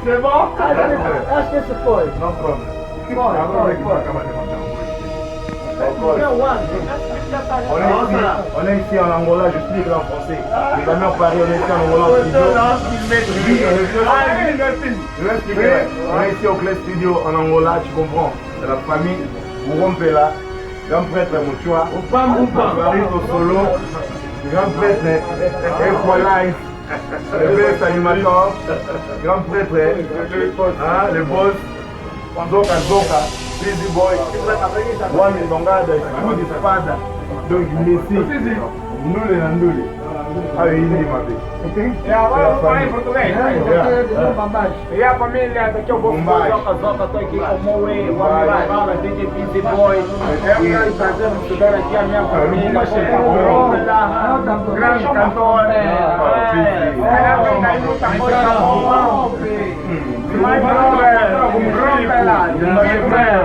C'est bon? Acho que isso foi. Não problema. On est ici en Angola, je suis en français. Les amis en Paris, on est ici en Angola en studio. Je vais expliquer. On est ici au Clé Studio en Angola, tu comprends? C'est la famille Mourompela, grand prêtre Mouchoua, Marie Solo, grand prêtre Equalize, le best animateur, grand prêtre, le boss, Zoka Zoka. Busy boy, one is on God, one is father. Donc il est ici, Ndule na Ndule. Ah oui, il est ma vie. E agora eu vou falar em português. E a família daqui eu vou falar Zoka Zoka, estou aqui com o Moe, o Amibala, DJ Busy Boy. É um grande prazer estudar aqui a minha família, com o Rompela, grande cantor. My brother, Rompela, my friend.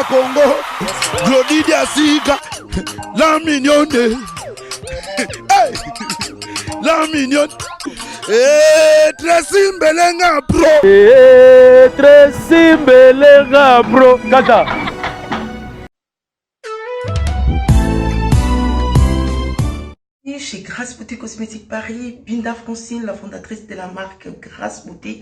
Congo, Glody Diasiga, la mignonne, la mignonne, Tracy Mbelenga Pro, Tracy Mbelenga Pro, Kata. Chez Grasse Beauté Cosmétique Paris, Binda Francine, la fondatrice de la marque Grasse Beauté.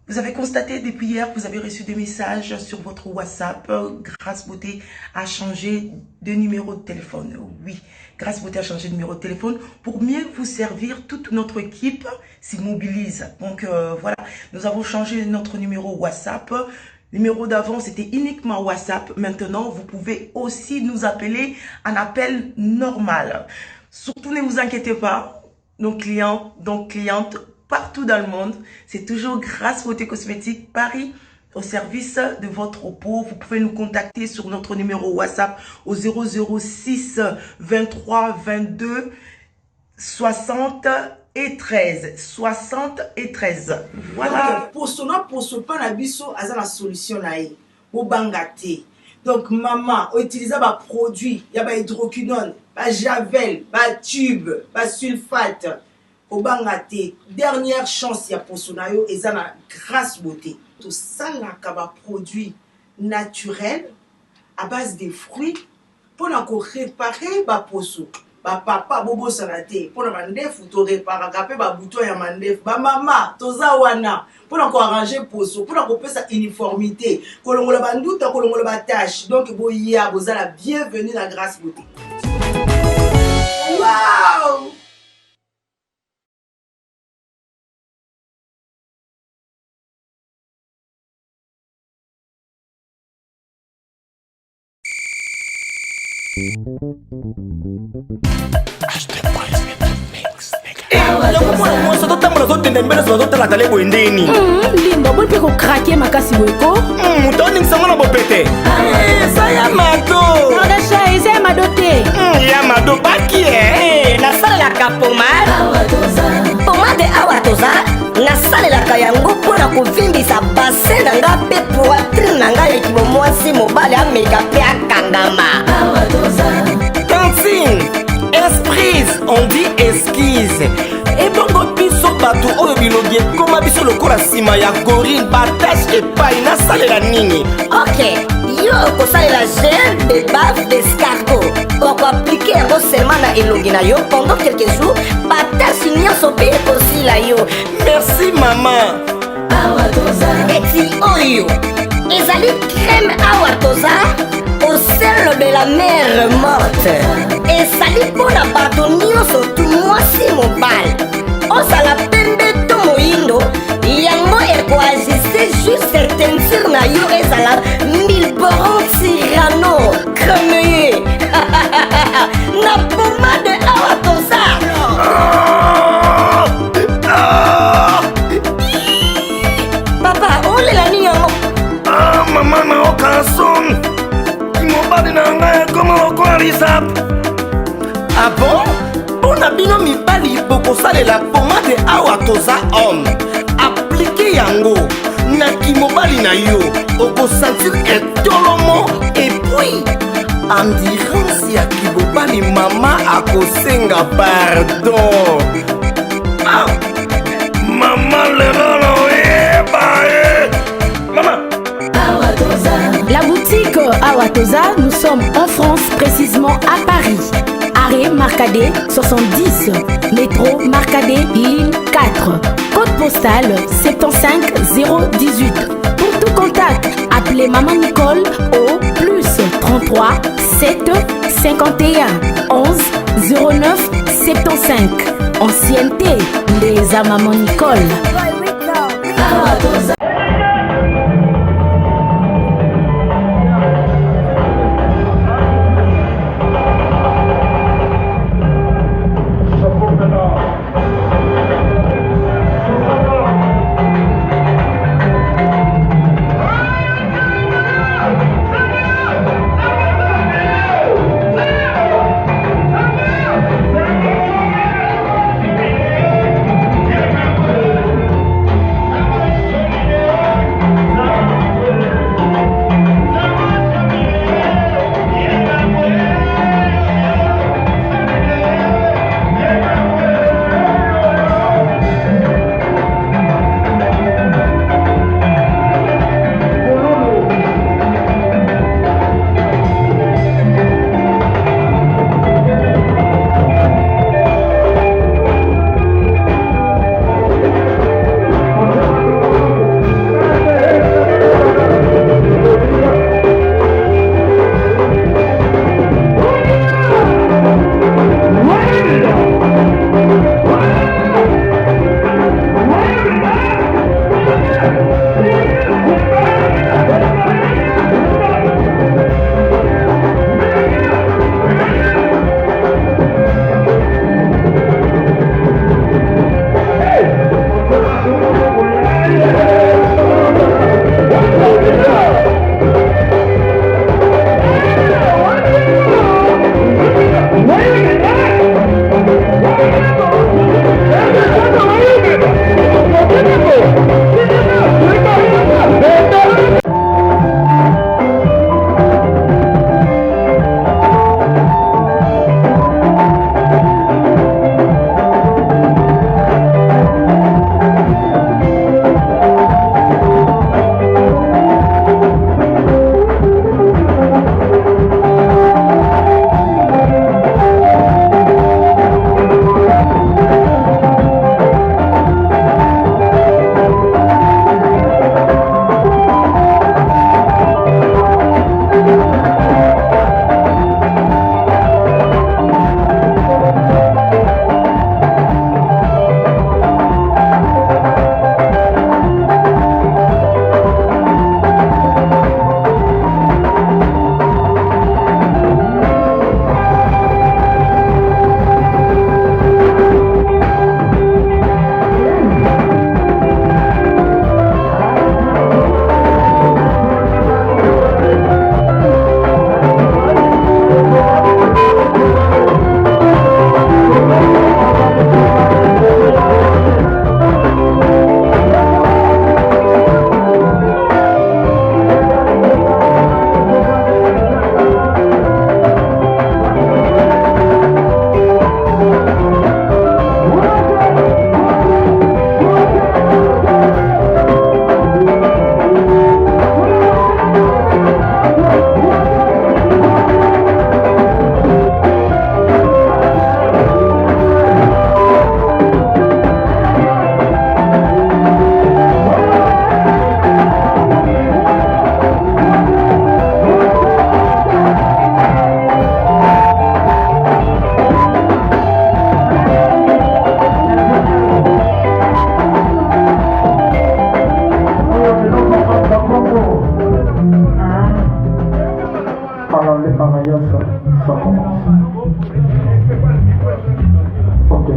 Vous avez constaté depuis hier que vous avez reçu des messages sur votre WhatsApp. Grasse Beauté a changé de numéro de téléphone. Oui, Grasse Beauté a changé de numéro de téléphone pour mieux vous servir. Toute notre équipe s'immobilise. Donc voilà, nous avons changé notre numéro WhatsApp. Le numéro d'avant, c'était uniquement WhatsApp. Maintenant, vous pouvez aussi nous appeler en appel normal. Surtout, ne vous inquiétez pas. Nos clients, donc clientes, partout dans le monde, c'est toujours Grasse Beauté Cosmétique Paris au service de votre peau. Vous pouvez nous contacter sur notre numéro WhatsApp au 006 23 22 60 et 13. 60 et 13. Voilà. Pour ce pas la biso, à la solution là. Au bangate. Donc, maman, utiliser des produits, il y a hydroquinone, javel, tube, sulfate. Au bangate, dernière chance, il y a pour sonayo et ça na grâce beauté. Tout ça là, produit naturel à base de fruits pour réparer ba poso. Papa bobo sanate pour na mandefu to réparer kapé ba bouton ya mandefu. Ba mama toza wana pour arranger poso, pour pesa uniformité. Kolongola banduta, kolongola ba tâche. Donc boya bozala bienvenue na grâce beauté. Wow! mwasa totambola zotendembele zozotala tale boye ndeni limba boli mpe kokrake makasi boyeko moto oningisango na bopete eza ya mado odasha eza ya mado te ya mado baki nasalelaka pomade awa toza nasalelaka yango mpona kovimbisa basin na nga mpe poitrine na ngai ekimo mwasi mobali ameka mpe akangama tantine esprise on dit esquise ebongo biso bato oyo bilobi ekoma biso lokola nsima ya gorine batashe epai nasalela nini ok yo okosalela gel de bave d'escargot okoaplike yango seulement na elongi na yo pendant quelques jours batashe nyonso mpe ekosila yo merci mama eti oyo ezali crème awa toza au sel de la mer morte ezali mpona bato nyonso tu mwasi mobali ozala pembe to moyindo yango ekoajuste juste teinture na yo ezala milboron tirano cremeye na pomade awa toza papa olela nini yango mama naoka son mobali na ngai ekoma lokola lisap abo mpona bino mibali bokosalela pomade awa toza homme aplike yango na kimobali na yo okosentir etolomo epui endurance ya kimobali mama akosenga pardon mama lelo na oyeba mama. La boutique Awatoza, nous sommes en France, précisément à Paris. Arrêt Marcadet 70, métro Marcadet, ligne 4. Code postal 75018. Pour tout contact, appelez Maman Nicole au plus 33 7 51 11 09 75. Ancienneté des Maman Nicole. Awatoza. parler par ailleurs, ça commence. Ok.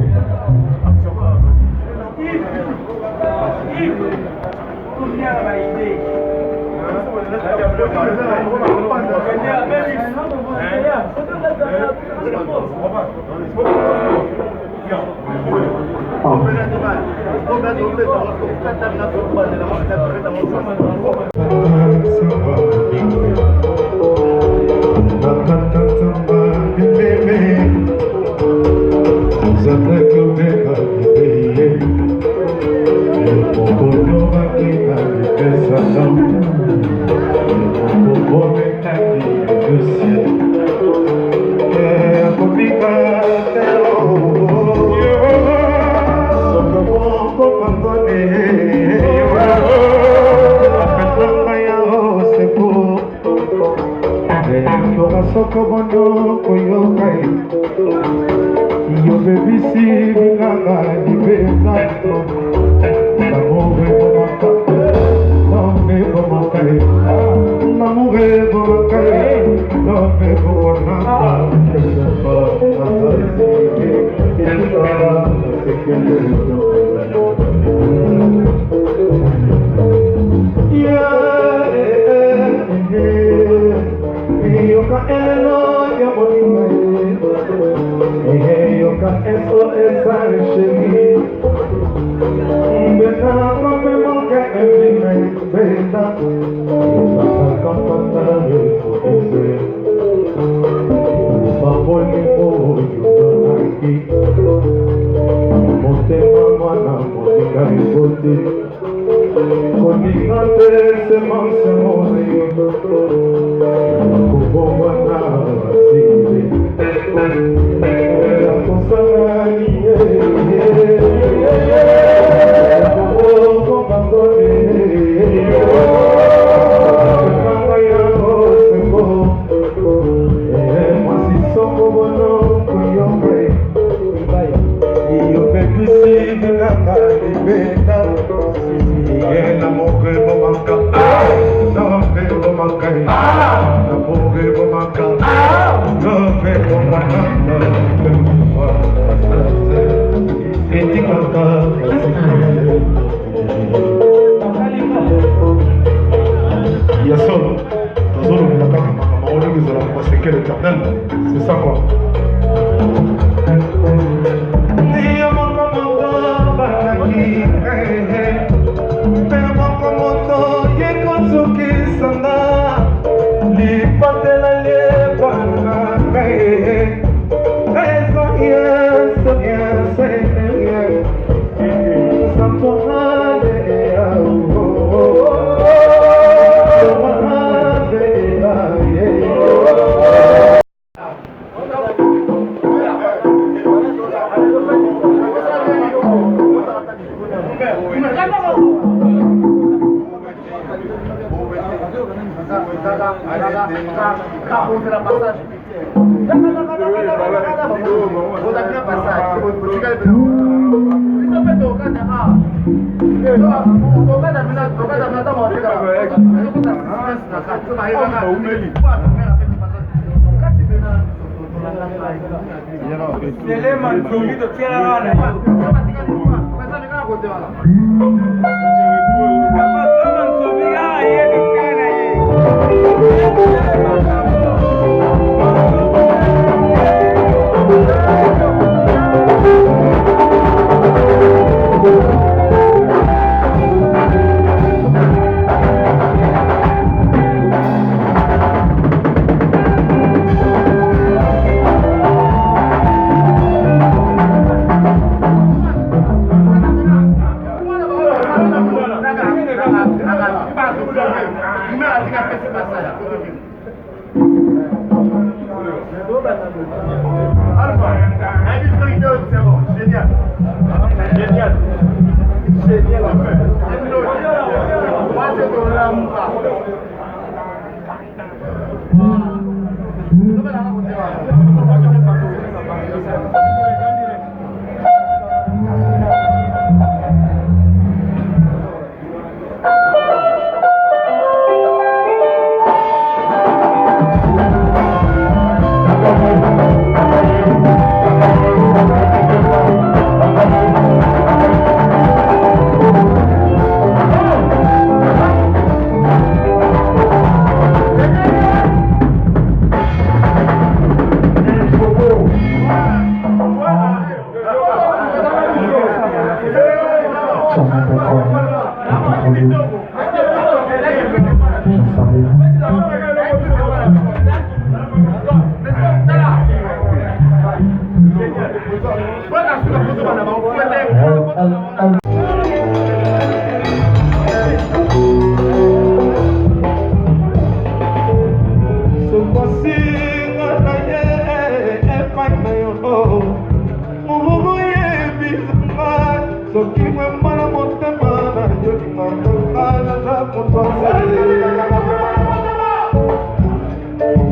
C'est ça quoi.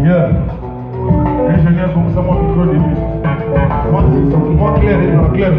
Yeah. Ingénieur comme ça, moi, micro début. Moi, clair, clair.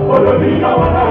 Olobina wana